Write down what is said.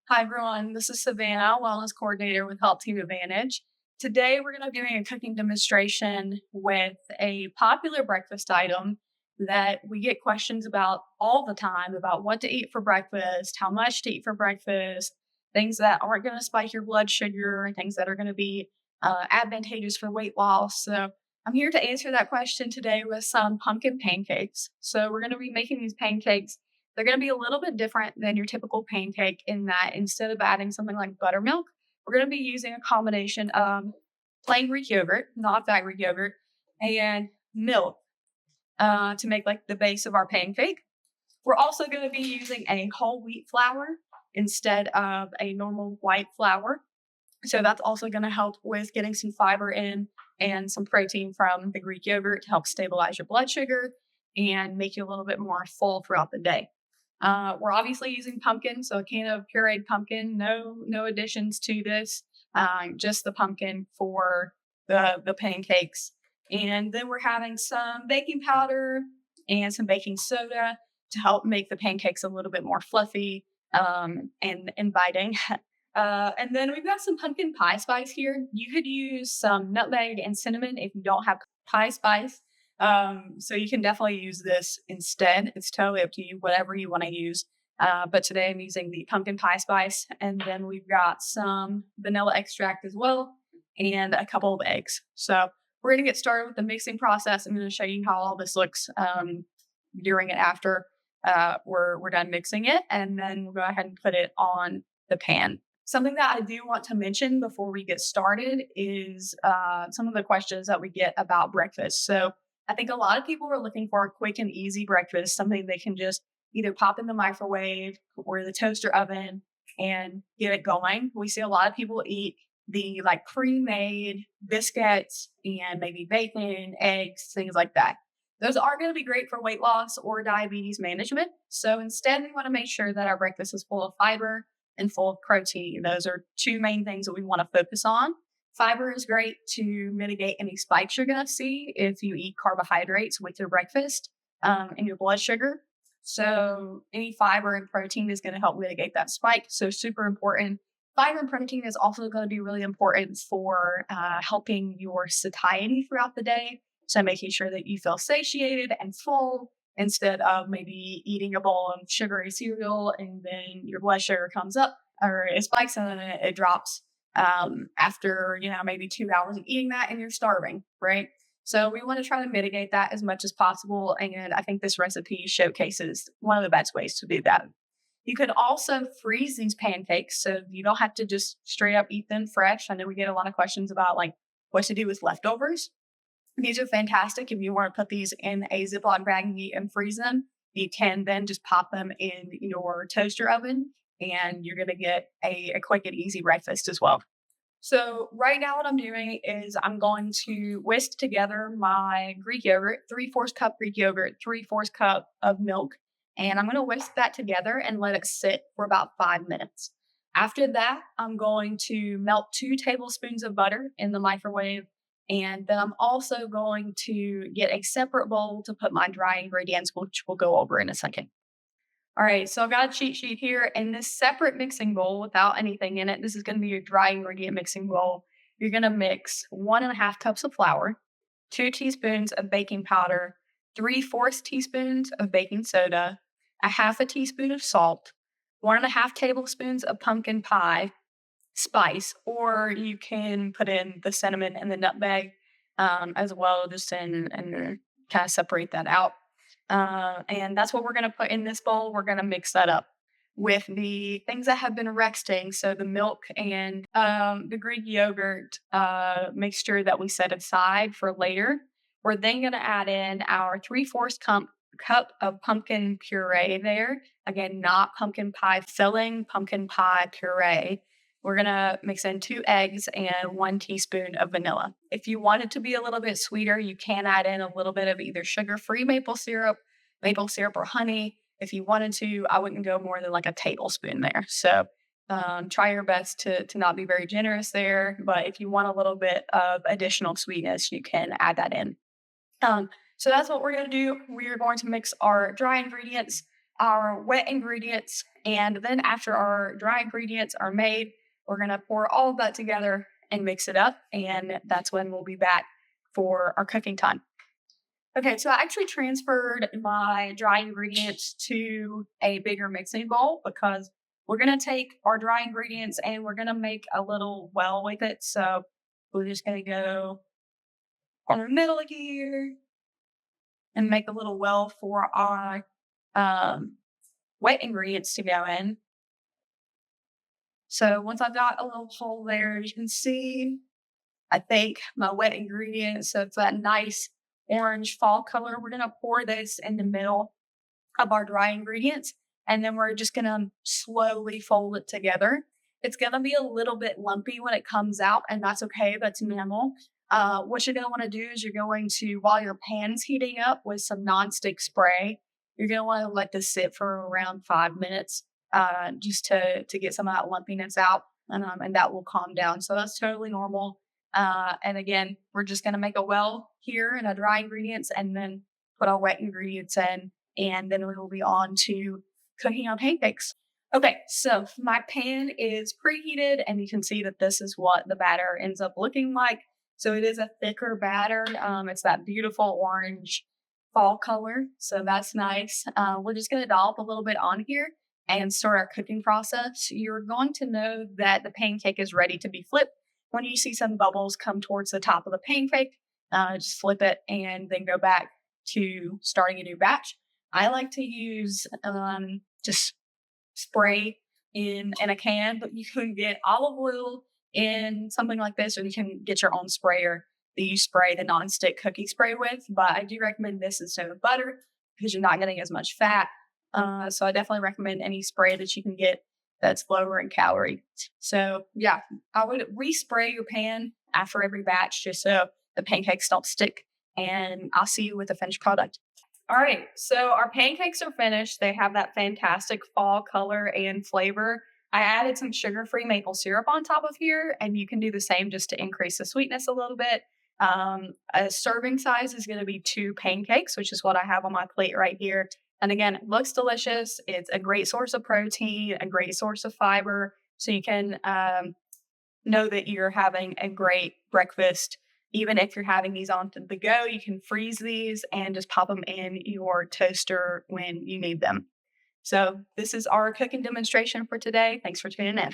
Hi, everyone. This is Savanna, Wellness Coordinator with HealthTeam Advantage. Today, we're going to be doing a cooking demonstration with a popular breakfast item that we get questions about all the time about what to eat for breakfast, how much to eat for breakfast, things that aren't going to spike your blood sugar, things that are going to be advantageous for weight loss. So, I'm here to answer that question today with some pumpkin pancakes. So, we're going to be making these pancakes. They're going to be a little bit different than your typical pancake in that instead of adding something like buttermilk, we're going to be using a combination of plain Greek yogurt, not fat Greek yogurt, and milk to make like the base of our pancake. We're also going to be using a whole wheat flour instead of a normal white flour. So that's also going to help with getting some fiber in and some protein from the Greek yogurt to help stabilize your blood sugar and make you a little bit more full throughout the day. We're obviously using pumpkin, so a can of pureed pumpkin. No additions to this. Just the pumpkin for the pancakes, and then we're having some baking powder and some baking soda to help make the pancakes a little bit more fluffy and inviting. And then we've got some pumpkin pie spice here. You could use some nutmeg and cinnamon if you don't have pie spice. So you can definitely use this instead. It's totally up to you, whatever you want to use. But today I'm using the pumpkin pie spice. And then we've got some vanilla extract as well and a couple of eggs. So we're going to get started with the mixing process. I'm going to show you how all this looks during and after we're done mixing it. And then we'll go ahead and put it on the pan. Something that I do want to mention before we get started is some of the questions that we get about breakfast. So I think a lot of people are looking for a quick and easy breakfast, something they can just either pop in the microwave or the toaster oven and get it going. We see a lot of people eat the like pre-made biscuits and maybe bacon, eggs, things like that. Those are going to be great for weight loss or diabetes management. So instead, we want to make sure that our breakfast is full of fiber and full of protein. Those are two main things that we want to focus on. Fiber is great to mitigate any spikes you're going to see if you eat carbohydrates with your breakfast and your blood sugar. So any fiber and protein is going to help mitigate that spike. So super important. Fiber and protein is also going to be really important for helping your satiety throughout the day. So making sure that you feel satiated and full instead of maybe eating a bowl of sugary cereal and then your blood sugar comes up or it spikes and then it drops after, maybe 2 hours of eating that and you're starving, right? So we want to try to mitigate that as much as possible. And I think this recipe showcases one of the best ways to do that. You could also freeze these pancakes so you don't have to just straight up eat them fresh. I know we get a lot of questions about like what to do with leftovers. These are fantastic. If you want to put these in a Ziploc baggie and freeze them, you can then just pop them in your toaster oven and you're going to get a quick and easy breakfast as well. So right now what I'm doing is I'm going to whisk together my Greek yogurt, 3/4 cup Greek yogurt, 3/4 cup of milk, and I'm going to whisk that together and let it sit for about 5 minutes. After that, I'm going to melt 2 tablespoons of butter in the microwave. And then I'm also going to get a separate bowl to put my dry ingredients, which we'll go over in a second. All right, so I've got a cheat sheet here. In this separate mixing bowl without anything in it, this is going to be your dry ingredient mixing bowl. You're going to mix 1.5 cups of flour, 2 teaspoons of baking powder, 3/4 teaspoons of baking soda, a half a teaspoon of salt, 1.5 tablespoons of pumpkin pie spice, or you can put in the cinnamon and the nutmeg as well, just and kind of separate that out. And that's what we're going to put in this bowl. We're going to mix that up with the things that have been resting. So the milk and the Greek yogurt mixture that we set aside for later. We're then going to add in our 3/4 cup of pumpkin puree there. Again, not pumpkin pie filling, pumpkin pie puree. We're going to mix in 2 eggs and 1 teaspoon of vanilla. If you want it to be a little bit sweeter, you can add in a little bit of either sugar-free maple syrup or honey. If you wanted to, I wouldn't go more than like a tablespoon there. So try your best to not be very generous there. But if you want a little bit of additional sweetness, you can add that in. So that's what we're going to do. We are going to mix our dry ingredients our wet ingredients. And then after our dry ingredients are made, we're going to pour all of that together and mix it up. And that's when we'll be back for our cooking time. Okay, so I actually transferred my dry ingredients to a bigger mixing bowl because we're going to take our dry ingredients and we're going to make a little well with it. So we're just going to go in the middle here and make a little well for our wet ingredients to go in. So once I've got a little hole there, you can see, I think my wet ingredients, so it's that nice orange fall color. We're going to pour this in the middle of our dry ingredients, and then we're just going to slowly fold it together. It's going to be a little bit lumpy when it comes out, and that's okay. That's normal. What you're going to want to do is you're going to, while your pan's heating up with some nonstick spray, you're going to want to let this sit for around 5 minutes just to get some of that lumpiness out, and that will calm down. So that's totally normal. And again, we're just going to make a well here in our dry ingredients and then put our wet ingredients in, and then we will be on to cooking our pancakes. Okay, so my pan is preheated, and you can see that this is what the batter ends up looking like. So it is a thicker batter. It's that beautiful orange fall color. So that's nice. We're just going to dollop a little bit on here and start our cooking process. You're going to know that the pancake is ready to be flipped when you see some bubbles come towards the top of the pancake. Just flip it and then go back to starting a new batch. I like to use just spray in a can, but you can get olive oil in something like this, or you can get your own sprayer that you spray the nonstick cookie spray with. But I do recommend this instead of butter because you're not getting as much fat. So I definitely recommend any spray that you can get that's lower in calorie. So yeah, I would respray your pan after every batch just so the pancakes don't stick. And I'll see you with the finished product. All right, so our pancakes are finished. They have that fantastic fall color and flavor. I added some sugar-free maple syrup on top of here, and you can do the same just to increase the sweetness a little bit. A serving size is going to be 2 pancakes, which is what I have on my plate right here. And again, it looks delicious. It's a great source of protein, a great source of fiber. So you can know that you're having a great breakfast. Even if you're having these on the go, you can freeze these and just pop them in your toaster when you need them. So this is our cooking demonstration for today. Thanks for tuning in.